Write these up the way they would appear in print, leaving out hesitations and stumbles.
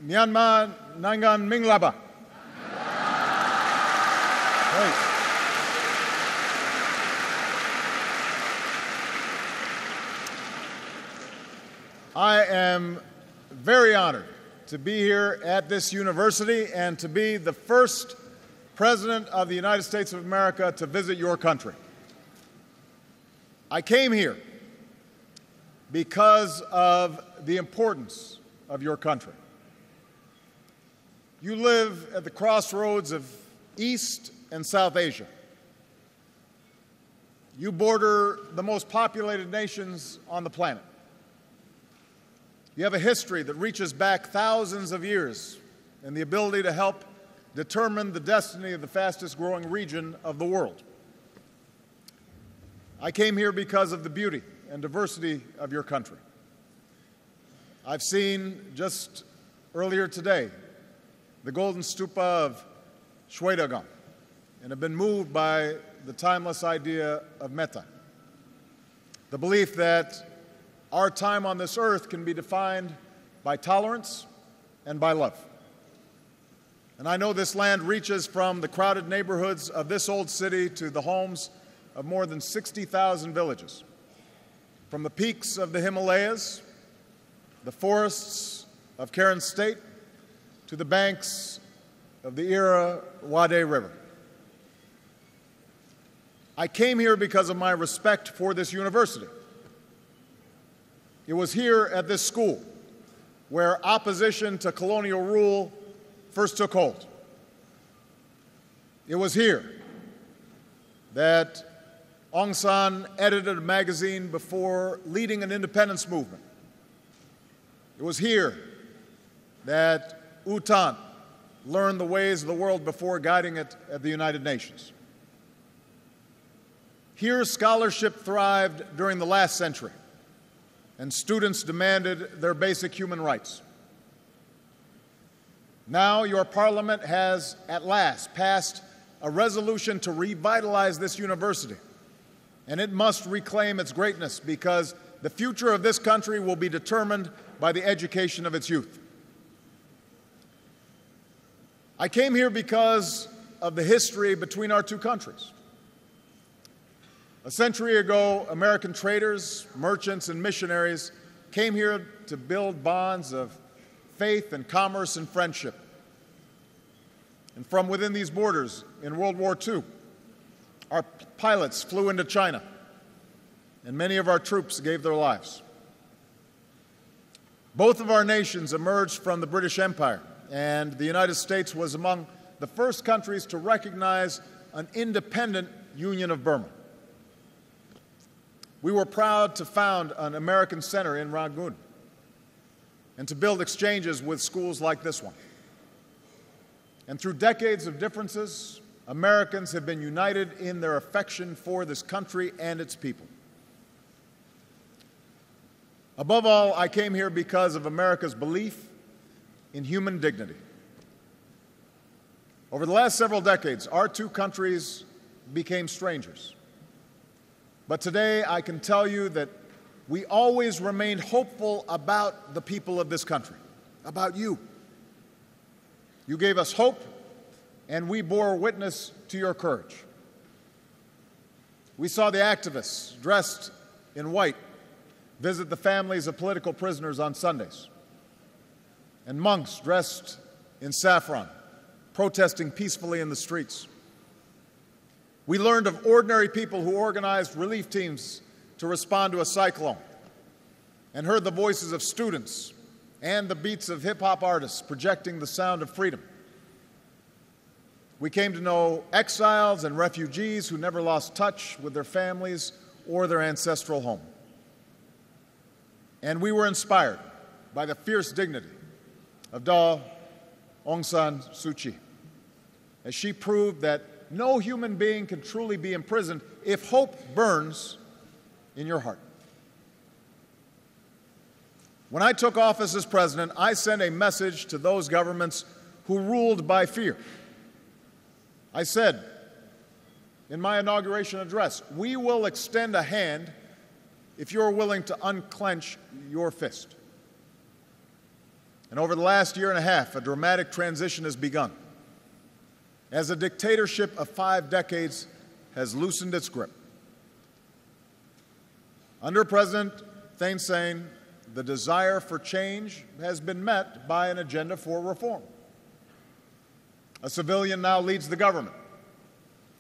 Myanmar Nangan Minglaba. Great. I am very honored to be here at this university and to be the first President of the United States of America to visit your country. I came here because of the importance of your country. You live at the crossroads of East and South Asia. You border the most populated nations on the planet. You have a history that reaches back thousands of years and the ability to help determine the destiny of the fastest growing region of the world. I came here because of the beauty and diversity of your country. I've seen just earlier today the golden stupa of Shwedagon and have been moved by the timeless idea of metta, the belief that our time on this earth can be defined by tolerance and by love. And I know this land reaches from the crowded neighborhoods of this old city to the homes of more than 60,000 villages, from the peaks of the Himalayas, the forests of Karen State, to the banks of the Irrawaddy River. I came here because of my respect for this university. It was here at this school where opposition to colonial rule first took hold. It was here that Aung San edited a magazine before leading an independence movement. It was here that U Thant learned the ways of the world before guiding it at the United Nations. Here, scholarship thrived during the last century, and students demanded their basic human rights. Now, your parliament has at last passed a resolution to revitalize this university, and it must reclaim its greatness because the future of this country will be determined by the education of its youth. I came here because of the history between our two countries. A century ago, American traders, merchants, and missionaries came here to build bonds of faith and commerce and friendship. And from within these borders, in World War II, our pilots flew into China, and many of our troops gave their lives. Both of our nations emerged from the British Empire, and the United States was among the first countries to recognize an independent Union of Burma. We were proud to found an American center in Rangoon and to build exchanges with schools like this one. And through decades of differences, Americans have been united in their affection for this country and its people. Above all, I came here because of America's belief in human dignity. Over the last several decades, our two countries became strangers. But today, I can tell you that we always remained hopeful about the people of this country, about you. You gave us hope, and we bore witness to your courage. We saw the activists dressed in white visit the families of political prisoners on Sundays, and monks dressed in saffron protesting peacefully in the streets. We learned of ordinary people who organized relief teams to respond to a cyclone and heard the voices of students and the beats of hip-hop artists projecting the sound of freedom. We came to know exiles and refugees who never lost touch with their families or their ancestral home. And we were inspired by the fierce dignity of Daw Aung San Suu Kyi, as she proved that no human being can truly be imprisoned if hope burns in your heart. When I took office as president, I sent a message to those governments who ruled by fear. I said in my inauguration address, we will extend a hand if you're willing to unclench your fist. And over the last year and a half, a dramatic transition has begun, as a dictatorship of 5 decades has loosened its grip. Under President Thein Sein, the desire for change has been met by an agenda for reform. A civilian now leads the government,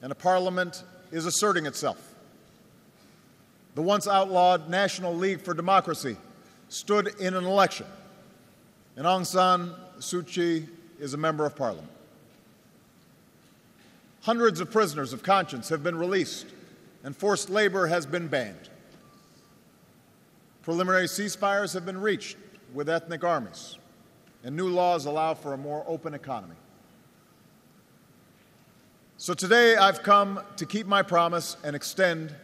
and a parliament is asserting itself. The once outlawed National League for Democracy stood in an election, and Aung San Suu Kyi is a member of parliament. Hundreds of prisoners of conscience have been released, and forced labor has been banned. Preliminary ceasefires have been reached with ethnic armies, and new laws allow for a more open economy. So today I've come to keep my promise and extend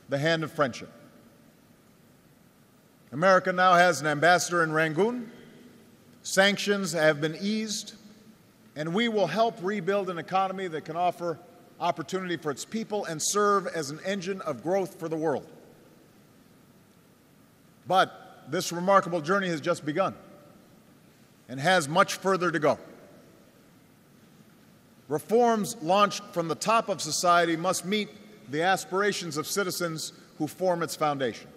the hand of friendship. America now has an ambassador in Rangoon. Sanctions have been eased, and we will help rebuild an economy that can offer opportunity for its people and serve as an engine of growth for the world. But this remarkable journey has just begun and has much further to go. Reforms launched from the top of society must meet the aspirations of citizens who form its foundation.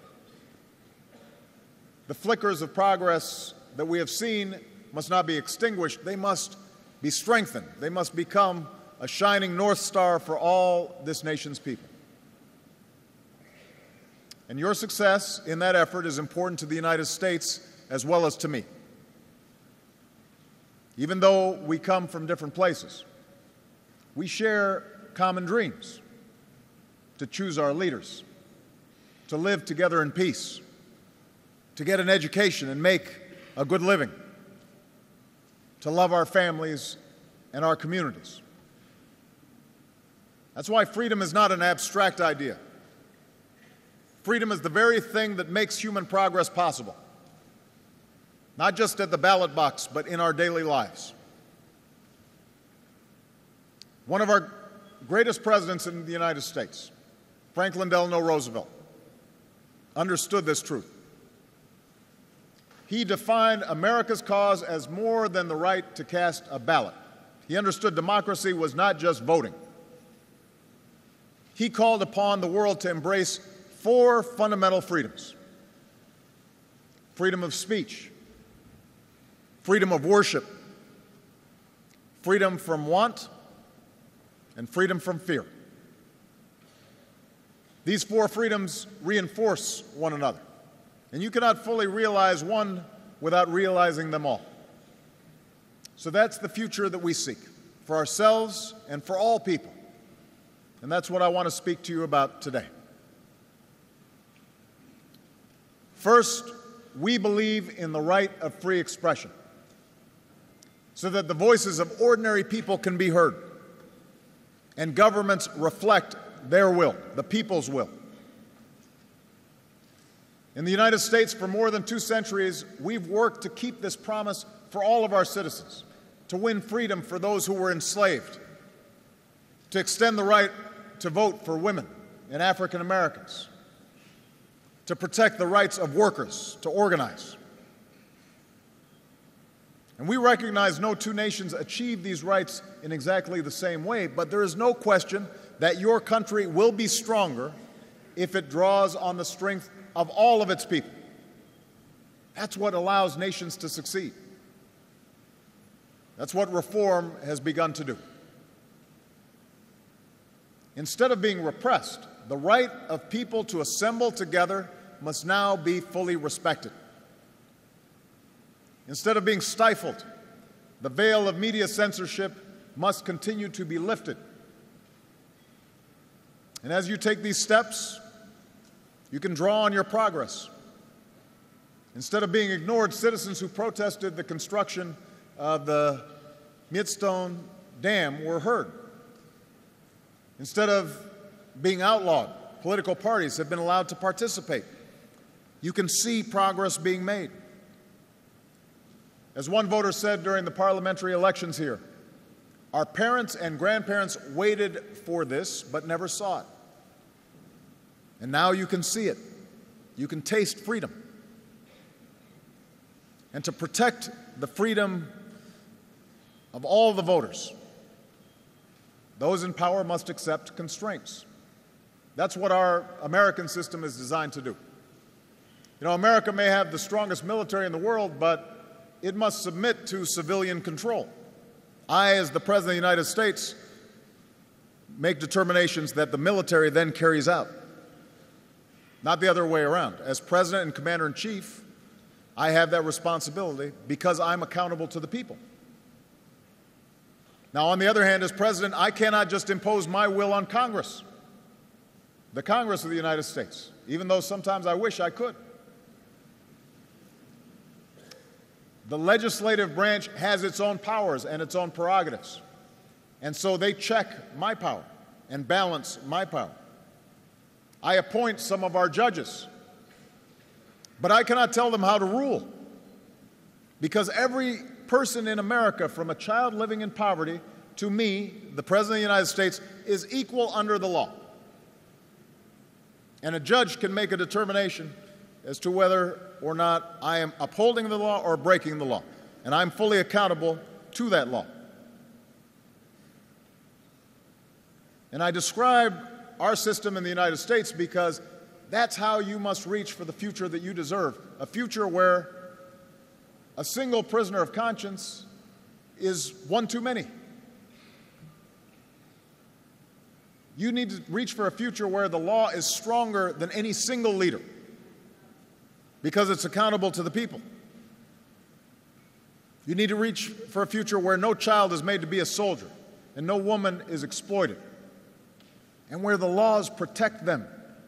The flickers of progress that we have seen must not be extinguished. They must be strengthened. They must become a shining North Star for all this nation's people. And your success in that effort is important to the United States as well as to me. Even though we come from different places, we share common dreams: to choose our leaders, to live together in peace, to get an education and make a good living, to love our families and our communities. That's why freedom is not an abstract idea. Freedom is the very thing that makes human progress possible, not just at the ballot box, but in our daily lives. One of our greatest presidents in the United States, Franklin Delano Roosevelt, understood this truth. He defined America's cause as more than the right to cast a ballot. He understood democracy was not just voting. He called upon the world to embrace 4 fundamental freedoms: freedom of speech, freedom of worship, freedom from want, and freedom from fear. These 4 freedoms reinforce one another, and you cannot fully realize one without realizing them all. So that's the future that we seek for ourselves and for all people, and that's what I want to speak to you about today. First, we believe in the right of free expression so that the voices of ordinary people can be heard and governments reflect their will, the people's will. In the United States, for more than 2 centuries, we've worked to keep this promise for all of our citizens, to win freedom for those who were enslaved, to extend the right to vote for women and African Americans, to protect the rights of workers to organize. And we recognize no 2 nations achieve these rights in exactly the same way, but there is no question that your country will be stronger if it draws on the strength of all of its people. That's what allows nations to succeed. That's what reform has begun to do. Instead of being repressed, the right of people to assemble together must now be fully respected. Instead of being stifled, the veil of media censorship must continue to be lifted. And as you take these steps, you can draw on your progress. Instead of being ignored, citizens who protested the construction of the Midstone Dam were heard. Instead of being outlawed, political parties have been allowed to participate. You can see progress being made. As one voter said during the parliamentary elections here, our parents and grandparents waited for this but never saw it. And now you can see it. You can taste freedom. and to protect the freedom of all the voters, those in power must accept constraints. That's what our American system is designed to do. You know, America may have the strongest military in the world, but it must submit to civilian control. I, as the President of the United States, make determinations that the military then carries out, not the other way around. As President and Commander-in-Chief, I have that responsibility because I'm accountable to the people. Now, on the other hand, as President, I cannot just impose my will on Congress, the Congress of the United States, even though sometimes I wish I could. The legislative branch has its own powers and its own prerogatives, and so they check my power and balance my power. I appoint some of our judges, but I cannot tell them how to rule, because every person in America, from a child living in poverty to me, the President of the United States, is equal under the law. And a judge can make a determination as to whether or not I am upholding the law or breaking the law. And I'm fully accountable to that law. And I describe our system in the United States because that's how you must reach for the future that you deserve, a future where a single prisoner of conscience is one too many. You need to reach for a future where the law is stronger than any single leader because it's accountable to the people. You need to reach for a future where no child is made to be a soldier and no woman is exploited, and where the laws protect them,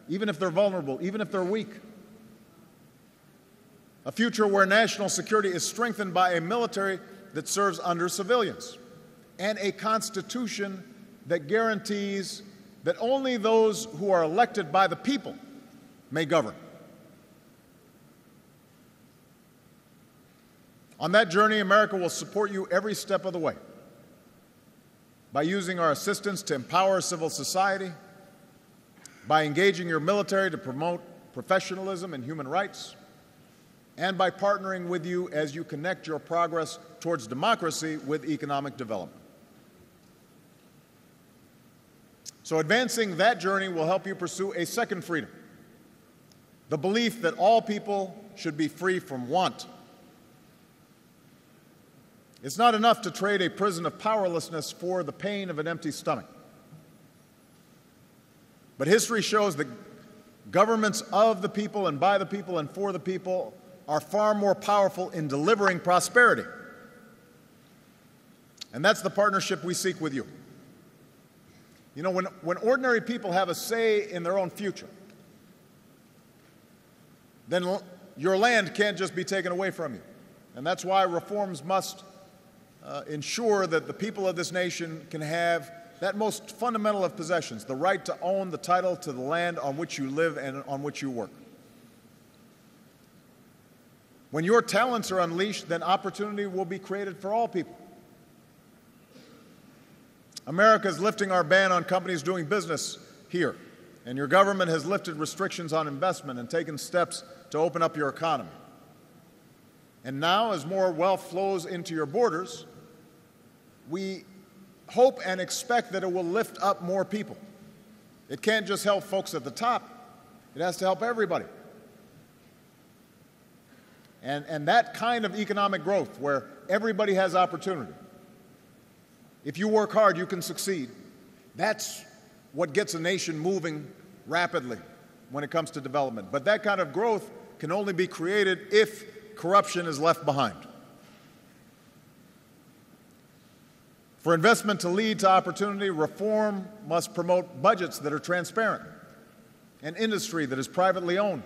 even if they're vulnerable, even if they're weak. A future where national security is strengthened by a military that serves under civilians, and a constitution that guarantees that only those who are elected by the people may govern. On that journey, America will support you every step of the way by using our assistance to empower civil society, by engaging your military to promote professionalism and human rights, and by partnering with you as you connect your progress towards democracy with economic development. So advancing that journey will help you pursue a second freedom, the belief that all people should be free from want. It's not enough to trade a prison of powerlessness for the pain of an empty stomach. But history shows that governments of the people and by the people and for the people are far more powerful in delivering prosperity. And that's the partnership we seek with you. You know, when ordinary people have a say in their own future, then your land can't just be taken away from you. And that's why reforms must ensure that the people of this nation can have that most fundamental of possessions, the right to own the title to the land on which you live and on which you work. When your talents are unleashed, then opportunity will be created for all people. America is lifting our ban on companies doing business here, and your government has lifted restrictions on investment and taken steps to open up your economy. And now, as more wealth flows into your borders, we hope and expect that it will lift up more people. It can't just help folks at the top. It has to help everybody. And that kind of economic growth where everybody has opportunity, if you work hard, you can succeed. That's what gets a nation moving rapidly when it comes to development. But that kind of growth can only be created if corruption is left behind. For investment to lead to opportunity, reform must promote budgets that are transparent and industry that is privately owned.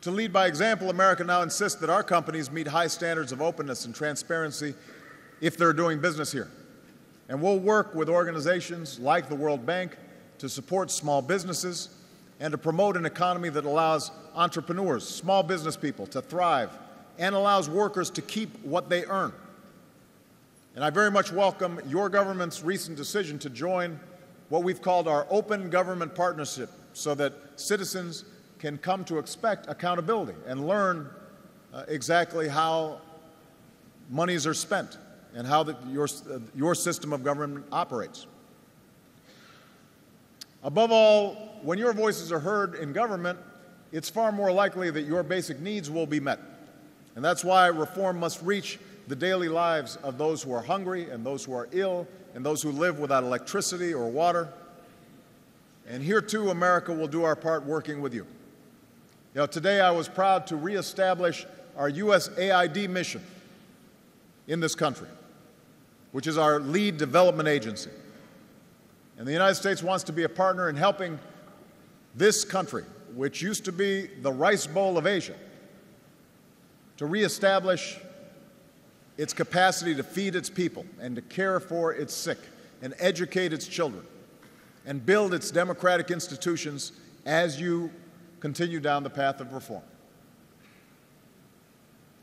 To lead by example, America now insists that our companies meet high standards of openness and transparency if they're doing business here. And we'll work with organizations like the World Bank to support small businesses and to promote an economy that allows entrepreneurs, small business people, to thrive and allows workers to keep what they earn. And I very much welcome your government's recent decision to join what we've called our open government partnership so that citizens can come to expect accountability and learn exactly how monies are spent and how your system of government operates. Above all, when your voices are heard in government, it's far more likely that your basic needs will be met. And that's why reform must reach the daily lives of those who are hungry and those who are ill and those who live without electricity or water. And here, too, America will do our part working with you. Today I was proud to reestablish our USAID mission in this country, which is our lead development agency. And the United States wants to be a partner in helping this country, which used to be the Rice Bowl of Asia, to reestablish its capacity to feed its people and to care for its sick and educate its children and build its democratic institutions as you continue down the path of reform.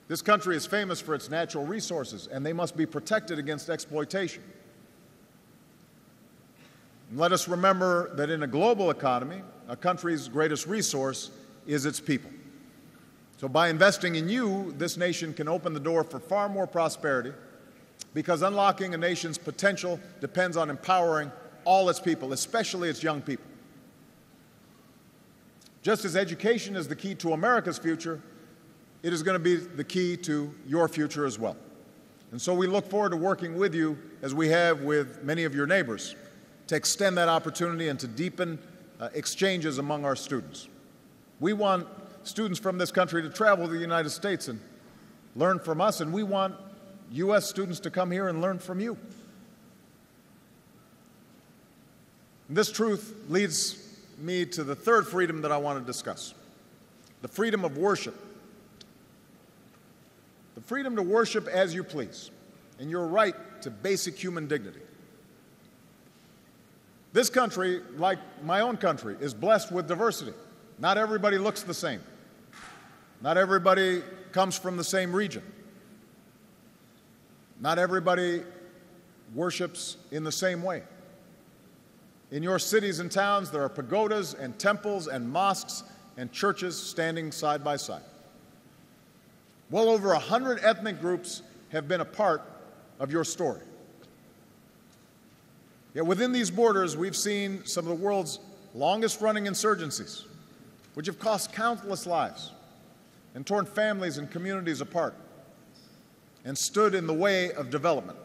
This country is famous for its natural resources, and they must be protected against exploitation. And let us remember that in a global economy, a country's greatest resource is its people. So by investing in you, this nation can open the door for far more prosperity, because unlocking a nation's potential depends on empowering all its people, especially its young people. Just as education is the key to America's future, it is going to be the key to your future as well. And so we look forward to working with you, as we have with many of your neighbors, to extend that opportunity and to deepen exchanges among our students. We want students from this country to travel to the United States and learn from us, and we want U.S. students to come here and learn from you. And this truth leads me to the third freedom that I want to discuss, the freedom of worship. The freedom to worship as you please, and your right to basic human dignity. This country, like my own country, is blessed with diversity. Not everybody looks the same. Not everybody comes from the same region. Not everybody worships in the same way. In your cities and towns, there are pagodas and temples and mosques and churches standing side by side. Well over 100 ethnic groups have been a part of your story. Yet within these borders, we've seen some of the world's longest-running insurgencies, which have cost countless lives and torn families and communities apart and stood in the way of development.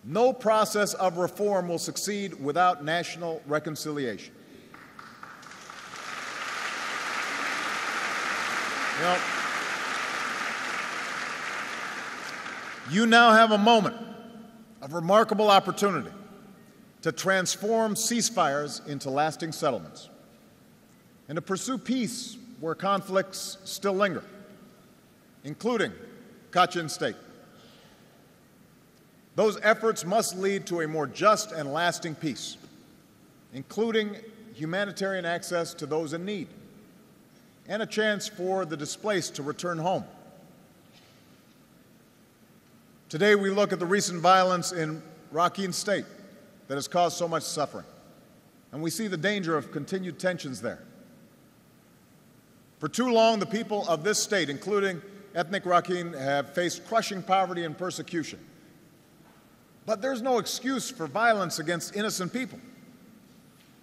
No process of reform will succeed without national reconciliation. You now have a moment of remarkable opportunity to transform ceasefires into lasting settlements and to pursue peace where conflicts still linger, including Kachin State. Those efforts must lead to a more just and lasting peace, including humanitarian access to those in need and a chance for the displaced to return home. Today we look at the recent violence in Rakhine State that has caused so much suffering, and we see the danger of continued tensions there. For too long, the people of this state, including ethnic Rakhine, have faced crushing poverty and persecution. But there's no excuse for violence against innocent people.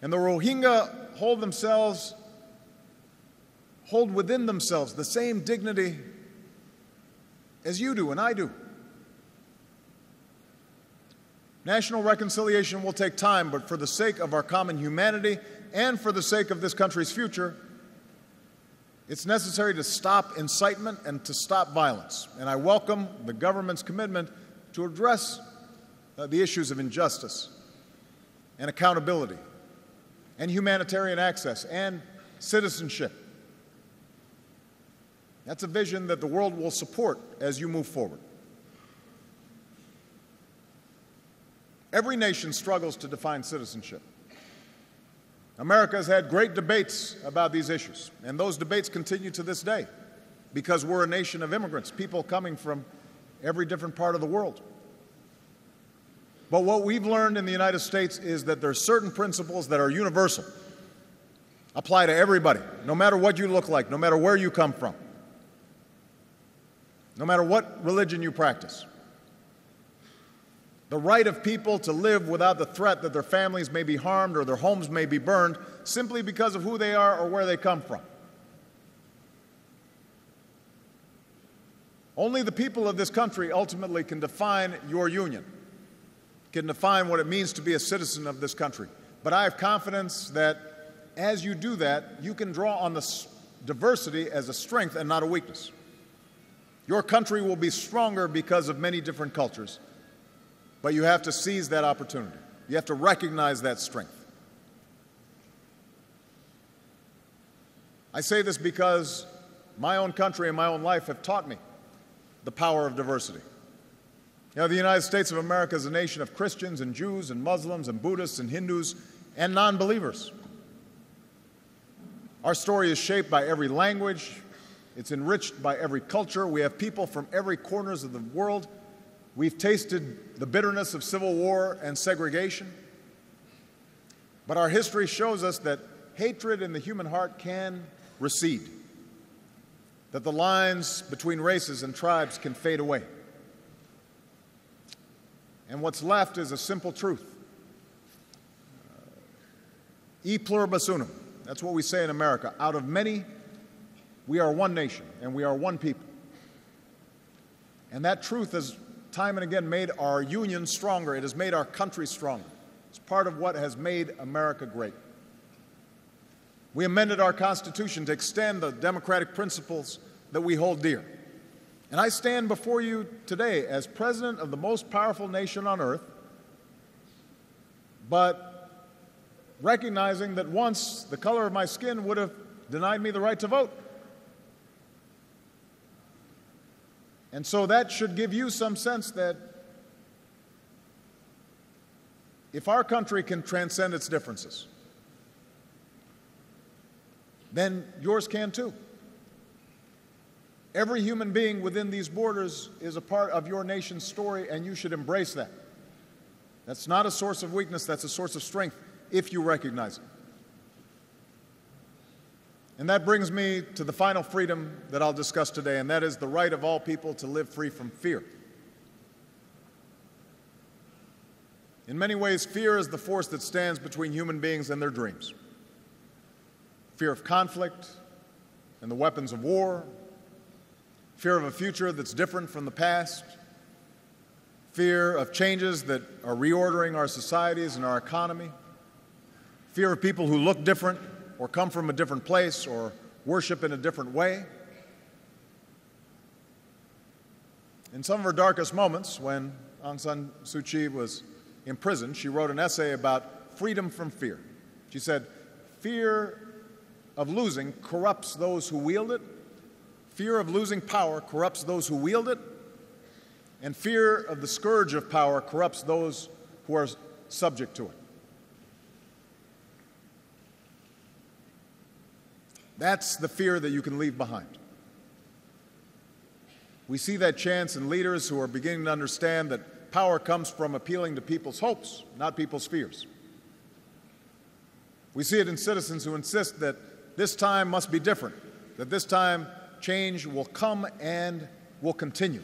And the Rohingya hold within themselves the same dignity as you do and I do. National reconciliation will take time, but for the sake of our common humanity and for the sake of this country's future, it's necessary to stop incitement and to stop violence. And I welcome the government's commitment to address the issues of injustice and accountability and humanitarian access and citizenship. That's a vision that the world will support as you move forward. Every nation struggles to define citizenship. America has had great debates about these issues, and those debates continue to this day because we're a nation of immigrants, people coming from every different part of the world. But what we've learned in the United States is that there are certain principles that are universal apply to everybody, no matter what you look like, no matter where you come from, no matter what religion you practice. The right of people to live without the threat that their families may be harmed or their homes may be burned simply because of who they are or where they come from. Only the people of this country ultimately can define your union, can define what it means to be a citizen of this country. But I have confidence that as you do that, you can draw on the diversity as a strength and not a weakness. Your country will be stronger because of many different cultures, but you have to seize that opportunity. You have to recognize that strength. I say this because my own country and my own life have taught me the power of diversity. You know, the United States of America is a nation of Christians and Jews and Muslims and Buddhists and Hindus and non-believers. Our story is shaped by every language. It's enriched by every culture. We have people from every corners of the world. We've tasted the bitterness of civil war and segregation. But our history shows us that hatred in the human heart can recede, that the lines between races and tribes can fade away. And what's left is a simple truth. E pluribus unum. That's what we say in America. Out of many, we are one nation, and we are one people. And that truth has time and again made our union stronger. It has made our country stronger. It's part of what has made America great. We amended our Constitution to extend the democratic principles that we hold dear. And I stand before you today as president of the most powerful nation on earth, but recognizing that once the color of my skin would have denied me the right to vote. And so that should give you some sense that if our country can transcend its differences, then yours can too. Every human being within these borders is a part of your nation's story, and you should embrace that. That's not a source of weakness, that's a source of strength if you recognize it. And that brings me to the final freedom that I'll discuss today, and that is the right of all people to live free from fear. In many ways, fear is the force that stands between human beings and their dreams. Fear of conflict and the weapons of war, fear of a future that's different from the past, fear of changes that are reordering our societies and our economy, fear of people who look different or come from a different place or worship in a different way. In some of her darkest moments, when Aung San Suu Kyi was imprisoned, she wrote an essay about freedom from fear. She said, "Fear of losing corrupts those who wield it. Fear of losing power corrupts those who wield it. And fear of the scourge of power corrupts those who are subject to it." That's the fear that you can leave behind. We see that chance in leaders who are beginning to understand that power comes from appealing to people's hopes, not people's fears. We see it in citizens who insist that this time must be different, that this time change will come and will continue.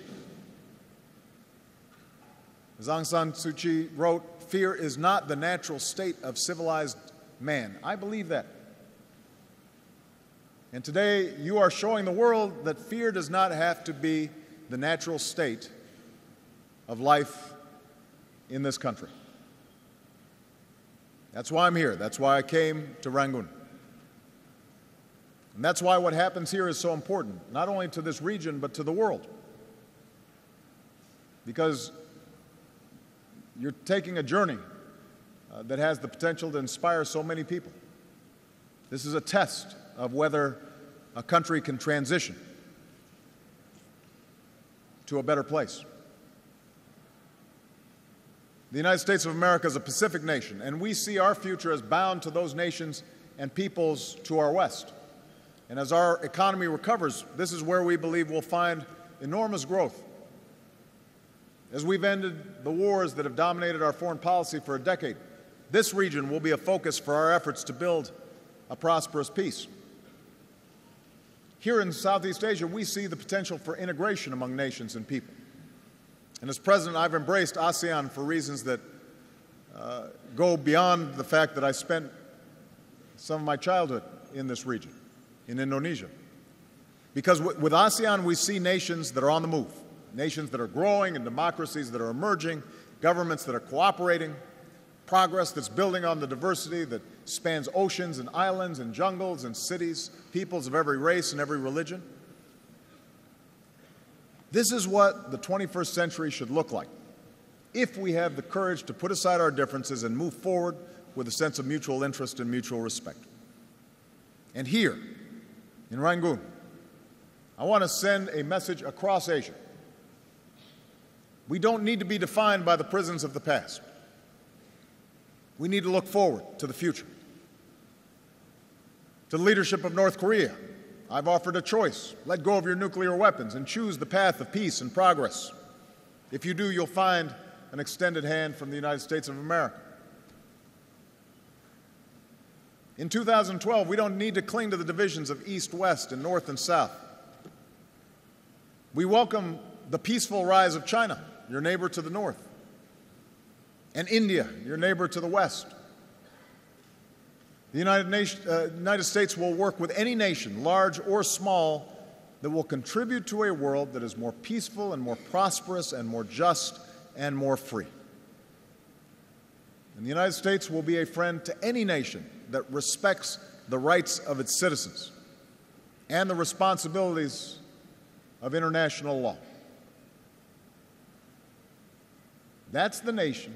As Aung San Suu Kyi wrote, "Fear is not the natural state of civilized man." I believe that. And today, you are showing the world that fear does not have to be the natural state of life in this country. That's why I'm here. That's why I came to Rangoon. And that's why what happens here is so important, not only to this region, but to the world. Because you're taking a journey that has the potential to inspire so many people. This is a test of whether a country can transition to a better place. The United States of America is a Pacific nation, and we see our future as bound to those nations and peoples to our west. And as our economy recovers, this is where we believe we'll find enormous growth. As we've ended the wars that have dominated our foreign policy for a decade, this region will be a focus for our efforts to build a prosperous peace. Here in Southeast Asia, we see the potential for integration among nations and people. And as president, I've embraced ASEAN for reasons that go beyond the fact that I spent some of my childhood in this region, in Indonesia. Because with ASEAN, we see nations that are on the move, nations that are growing and democracies that are emerging, governments that are cooperating, progress that's building on the diversity that spans oceans and islands and jungles and cities, peoples of every race and every religion. This is what the 21st century should look like if we have the courage to put aside our differences and move forward with a sense of mutual interest and mutual respect. And here, in Rangoon, I want to send a message across Asia. We don't need to be defined by the prisons of the past. We need to look forward to the future. To the leadership of North Korea, I've offered a choice. Let go of your nuclear weapons and choose the path of peace and progress. If you do, you'll find an extended hand from the United States of America. In 2012, we don't need to cling to the divisions of East, West, and North and South. We welcome the peaceful rise of China, your neighbor to the north, and India, your neighbor to the west. The United States will work with any nation, large or small, that will contribute to a world that is more peaceful and more prosperous and more just and more free. And the United States will be a friend to any nation that respects the rights of its citizens and the responsibilities of international law. That's the nation,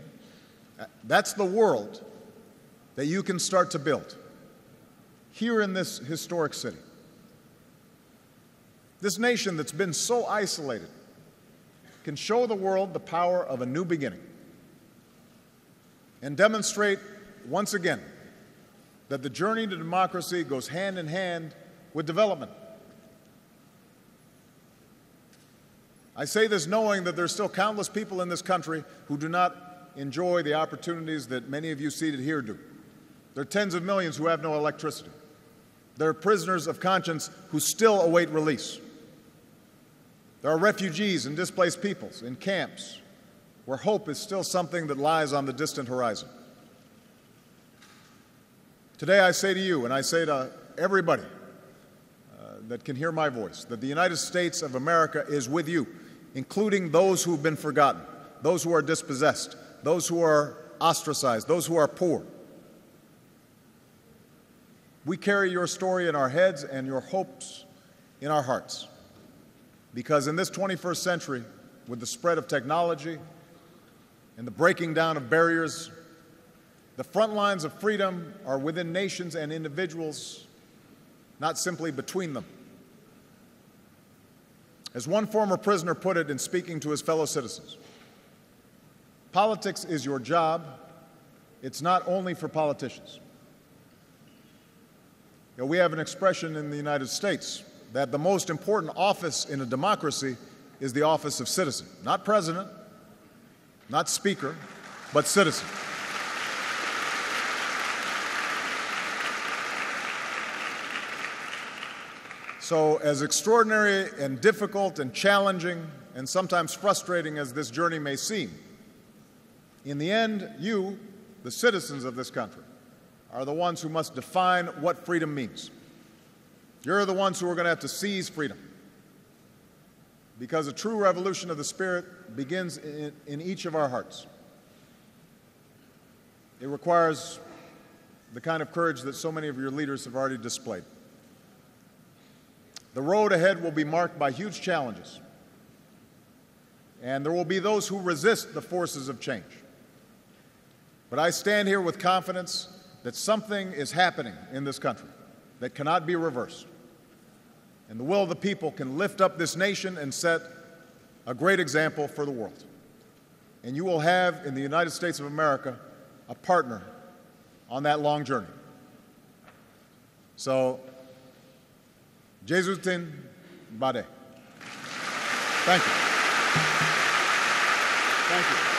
that's the world that you can start to build here in this historic city. This nation that's been so isolated can show the world the power of a new beginning and demonstrate once again that the journey to democracy goes hand in hand with development. I say this knowing that there are still countless people in this country who do not enjoy the opportunities that many of you seated here do. There are tens of millions who have no electricity. There are prisoners of conscience who still await release. There are refugees and displaced peoples in camps where hope is still something that lies on the distant horizon. Today I say to you, and I say to everybody that can hear my voice, that the United States of America is with you, including those who've been forgotten, those who are dispossessed, those who are ostracized, those who are poor. We carry your story in our heads and your hopes in our hearts. Because in this 21st century, with the spread of technology and the breaking down of barriers, the front lines of freedom are within nations and individuals, not simply between them. As one former prisoner put it in speaking to his fellow citizens, politics is your job. It's not only for politicians. You know, we have an expression in the United States that the most important office in a democracy is the office of citizen. Not president, not speaker, but citizen. So as extraordinary and difficult and challenging and sometimes frustrating as this journey may seem, in the end, you, the citizens of this country, are the ones who must define what freedom means. You're the ones who are going to have to seize freedom, because a true revolution of the spirit begins in each of our hearts. It requires the kind of courage that so many of your leaders have already displayed. The road ahead will be marked by huge challenges, and there will be those who resist the forces of change. But I stand here with confidence that something is happening in this country that cannot be reversed. And the will of the people can lift up this nation and set a great example for the world. And you will have in the United States of America a partner on that long journey. So, Jesutin Bade. Thank you. Thank you.